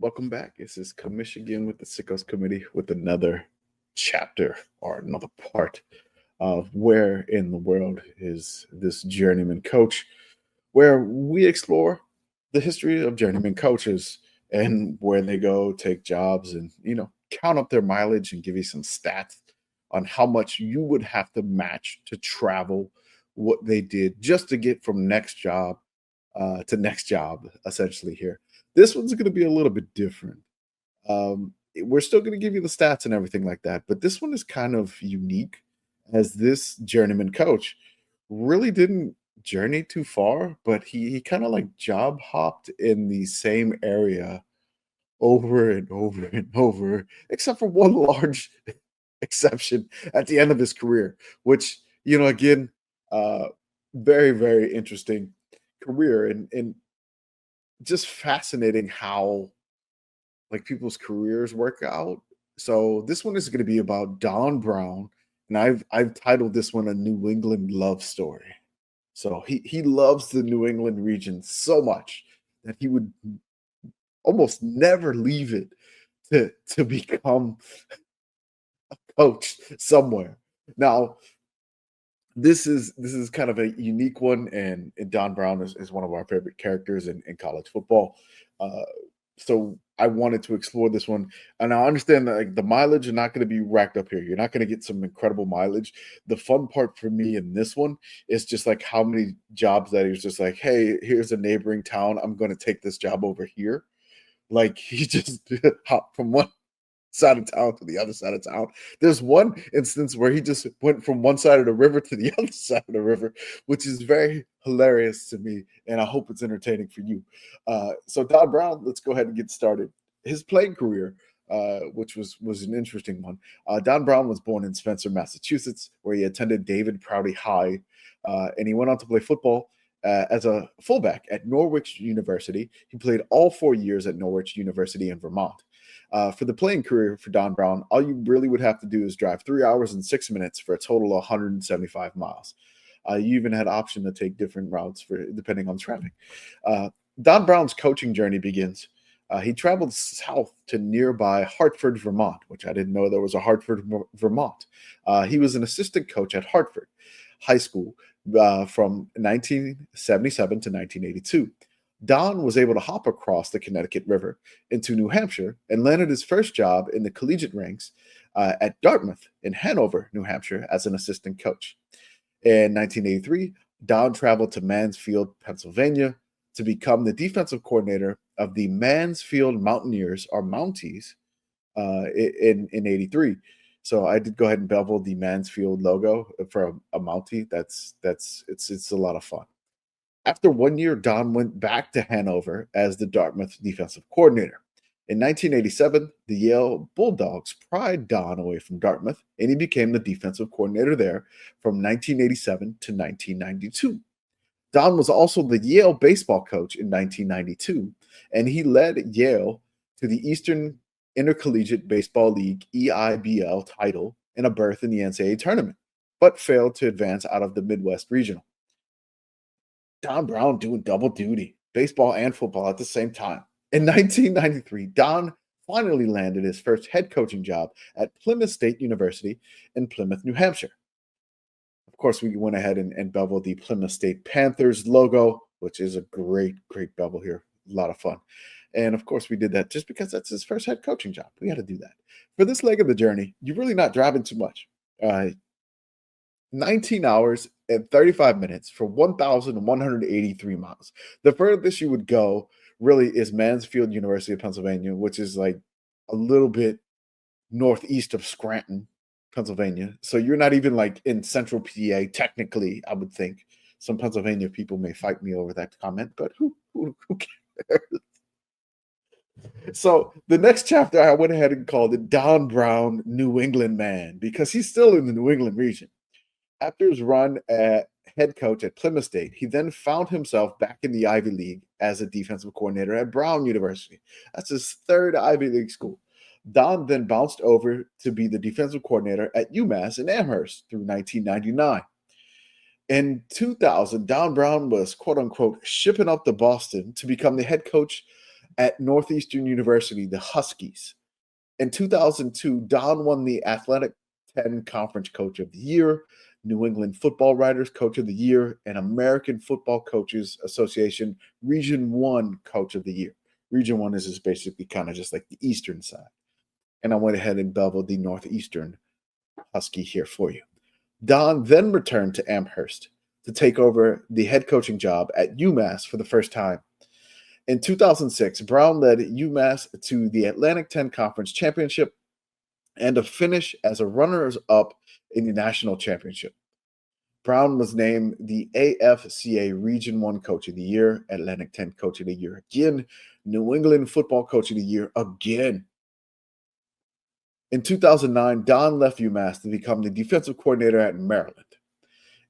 Welcome back. This is Commish again with the Sickos Committee with another chapter or another part of where in the world is this journeyman coach, where we explore the history of journeyman coaches and where they go take jobs and, count up their mileage and give you some stats on how much you would have to match to travel what they did just to get from next job to next job, essentially here. This one's going to be a little bit different. We're still going to give you the stats and everything like that, but this one is kind of unique as this journeyman coach really didn't journey too far, but he kind of like job hopped in the same area over and over and over, except for one large exception at the end of his career, which, again, uh, very, very interesting career and just fascinating how like people's careers work out. So this one is going to be about Don Brown, and I've titled this one a New England love story. So he loves the New England region so much that he would almost never leave it to become a coach somewhere. Now, this is kind of a unique one, and Don Brown is one of our favorite characters in college football. Uh, so I wanted to explore this one, and I understand that like, the mileage are not going to be racked up here. You're not going to get some incredible mileage. The fun part for me in this one is just like how many jobs that he was just like, hey, here's a neighboring town. I'm going to take this job over here. Like he just hopped from one side of town to the other side of town. There's one instance where he just went from one side of the river to the other side of the river, which is very hilarious to me, and I hope it's entertaining for you. So Don Brown, let's go ahead and get started. His playing career, which was an interesting one. Don Brown was born in Spencer, Massachusetts, where he attended David Prouty High, and he went on to play football as a fullback at Norwich University. He played all 4 years at Norwich University in Vermont. For the playing career for Don Brown, all you really would have to do is drive 3 hours and 6 minutes for a total of 175 miles. You even had option to take different routes for depending on traffic. Don Brown's coaching journey begins. He traveled south to nearby Hartford, Vermont, which I didn't know there was a Hartford, Vermont. He was an assistant coach at Hartford High School from 1977 to 1982. Don was able to hop across the Connecticut River into New Hampshire and landed his first job in the collegiate ranks at Dartmouth in Hanover, New Hampshire, as an assistant coach. In 1983, Don traveled to Mansfield, Pennsylvania, to become the defensive coordinator of the Mansfield Mountaineers, or Mounties, in '83. So I did go ahead and bevel the Mansfield logo for a Mountie. It's a lot of fun. After 1 year, Don went back to Hanover as the Dartmouth defensive coordinator. In 1987, the Yale Bulldogs pried Don away from Dartmouth, and he became the defensive coordinator there from 1987 to 1992. Don was also the Yale baseball coach in 1992, and he led Yale to the Eastern Intercollegiate Baseball League EIBL title and a berth in the NCAA tournament, but failed to advance out of the Midwest Regional. Don Brown doing double duty, baseball and football at the same time. In 1993, Don finally landed his first head coaching job at Plymouth State University in Plymouth, New Hampshire. Of course, we went ahead and beveled the Plymouth State Panthers logo, which is a great, great bevel here. A lot of fun. And of course, we did that just because that's his first head coaching job. We had to do that. For this leg of the journey, you're really not driving too much. 19 hours and 35 minutes for 1,183 miles. The furthest you would go really is Mansfield, University of Pennsylvania, which is like a little bit northeast of Scranton, Pennsylvania. So you're not even like in central PA, technically, I would think. Some Pennsylvania people may fight me over that comment, but who cares? So the next chapter, I went ahead and called it Don Brown, New England Man, because he's still in the New England region. After his run at head coach at Plymouth State, he then found himself back in the Ivy League as a defensive coordinator at Brown University. That's his third Ivy League school. Don then bounced over to be the defensive coordinator at UMass in Amherst through 1999. In 2000, Don Brown was, quote unquote, shipping up to Boston to become the head coach At Northeastern University, the Huskies. In 2002, Don won the Athletic 10 Conference Coach of the Year, New England Football Writers Coach of the Year, and American Football Coaches Association Region 1 Coach of the Year. Region 1 is just basically kind of just like the eastern side. And I went ahead and beveled the northeastern Husky here for you. Don then returned to Amherst to take over the head coaching job at UMass for the first time. In 2006, Brown led UMass to the Atlantic 10 Conference Championship and a finish as a runners-up in the national championship. Brown was named the AFCA Region 1 Coach of the Year, Atlantic 10 Coach of the Year again, New England Football Coach of the Year again. In 2009, Don left UMass to become the defensive coordinator at Maryland.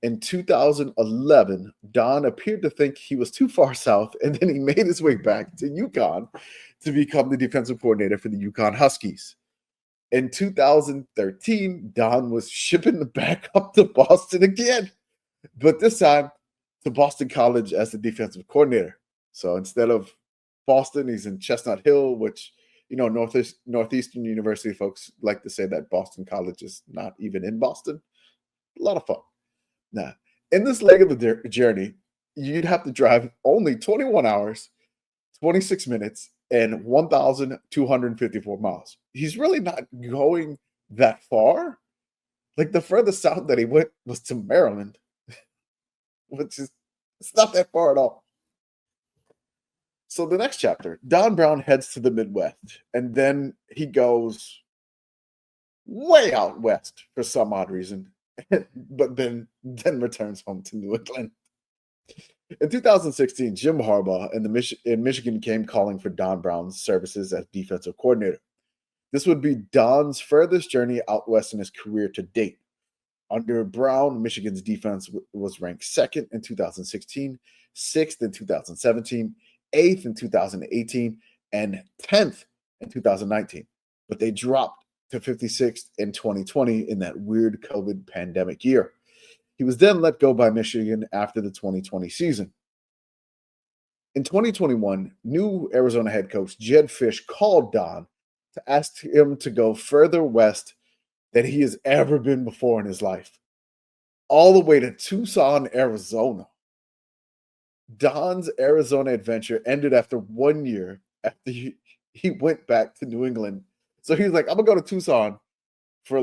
In 2011, Don appeared to think he was too far south, and then he made his way back to UConn to become the defensive coordinator for the UConn Huskies. In 2013, Don was shipping back up to Boston again, but this time to Boston College as the defensive coordinator. So instead of Boston, he's in Chestnut Hill, which, Northeastern University folks like to say that Boston College is not even in Boston. A lot of fun. Now, in this leg of the journey, you'd have to drive only 21 hours, 26 minutes, and 1,254 miles. He's really not going that far. Like, the furthest south that he went was to Maryland, which is, it's not that far at all. So the next chapter, Don Brown heads to the Midwest, and then he goes way out west for some odd reason. But then returns home to New England. In 2016, Jim Harbaugh in Michigan came calling for Don Brown's services as defensive coordinator. This would be Don's furthest journey out west in his career to date. Under Brown, Michigan's defense was ranked second in 2016, sixth in 2017, eighth in 2018, and 10th in 2019. But they dropped to 56th in 2020 in that weird COVID pandemic year. He was then let go by Michigan after the 2020 season. In 2021, new Arizona head coach Jedd Fisch called Don to ask him to go further west than he has ever been before in his life, all the way to Tucson, Arizona. Don's Arizona adventure ended after 1 year after he went back to New England. So he was like, I'm going to go to Tucson for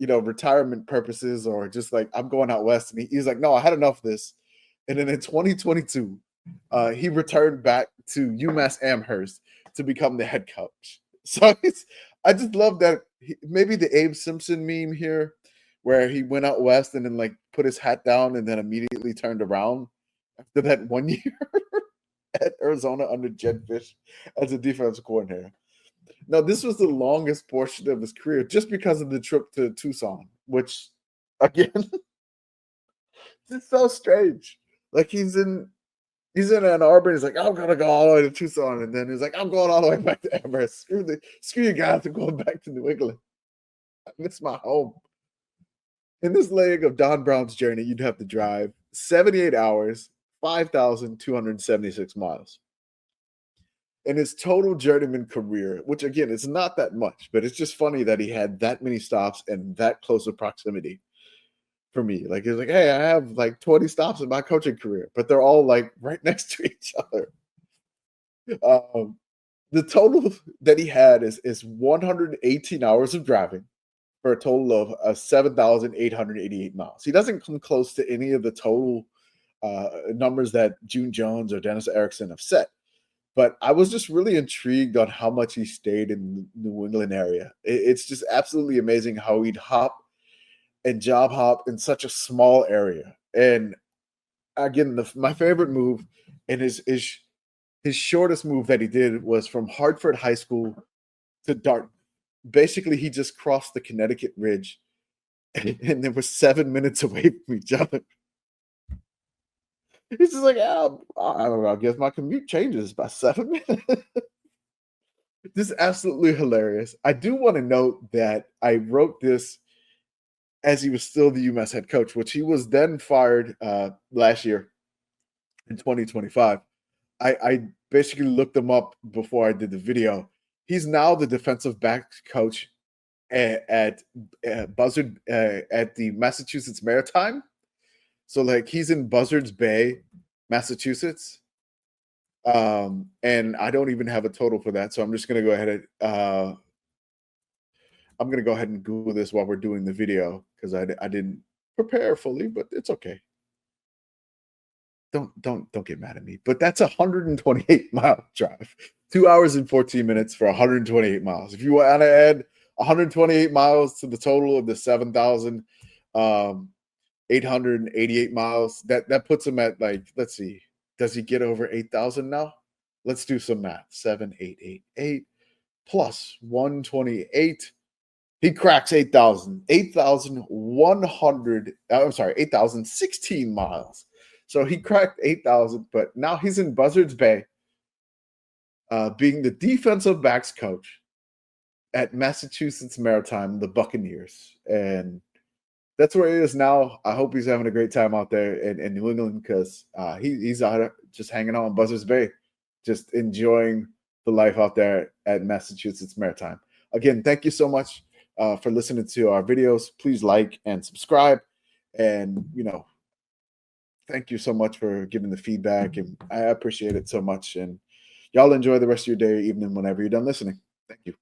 retirement purposes, or just like, I'm going out west. And he's like, no, I had enough of this. And then in 2022, he returned back to UMass Amherst to become the head coach. So I just love that. Maybe the Abe Simpson meme here, where he went out west and then put his hat down and then immediately turned around after that 1 year at Arizona under Jedd Fisch as a defensive coordinator. Now, this was the longest portion of his career just because of the trip to Tucson, which, again, it's so strange. Like, he's in Ann Arbor, he's like, I'm going to go all the way to Tucson. And then he's like, I'm going all the way back to Amherst. Screw you guys, I'm going back to New England. I miss my home. In this leg of Don Brown's journey, you'd have to drive 78 hours, 5,276 miles. In his total journeyman career, which again, it's not that much, but it's just funny that he had that many stops and that close of proximity for me. Like, he's like, hey, I have 20 stops in my coaching career, but they're all right next to each other. The total that he had is 118 hours of driving for a total of 7,888 miles. He doesn't come close to any of the total numbers that June Jones or Dennis Erickson have set. But I was just really intrigued on how much he stayed in the New England area. It's just absolutely amazing how he'd hop and job hop in such a small area. And again, my favorite move and his shortest move that he did was from Hartford High School to Dartmouth. Basically, he just crossed the Connecticut Ridge, and they were 7 minutes away from each other. He's just like, I don't know, I guess my commute changes by 7 minutes. This is absolutely hilarious. I do want to note that I wrote this as he was still the UMass head coach, which he was then fired last year in 2025. I basically looked him up before I did the video. He's now the defensive backs coach at Buzzard at the Massachusetts Maritime. So like he's in Buzzards Bay, Massachusetts. And I don't even have a total for that. So I'm just gonna go ahead and I'm gonna go ahead and Google this while we're doing the video because I didn't prepare fully, but it's okay. Don't get mad at me. But that's a 128-mile drive. 2 hours and 14 minutes for 128 miles. If you want to add 128 miles to the total of the 7,888 miles, that puts him at like, let's see, does he get over 8,000 now? Let's do some math. 7,888 plus 128. He cracks 8,000. 8,100. I'm sorry, 8,016 miles. So he cracked 8,000, but now he's in Buzzards Bay, being the defensive backs coach at Massachusetts Maritime, the Buccaneers. And that's where he is now. I hope he's having a great time out there in New England because he's out just hanging out in Buzzards Bay, just enjoying the life out there at Massachusetts Maritime. Again, thank you so much for listening to our videos. Please like and subscribe. And, thank you so much for giving the feedback. And I appreciate it so much. And y'all enjoy the rest of your day or evening whenever you're done listening. Thank you.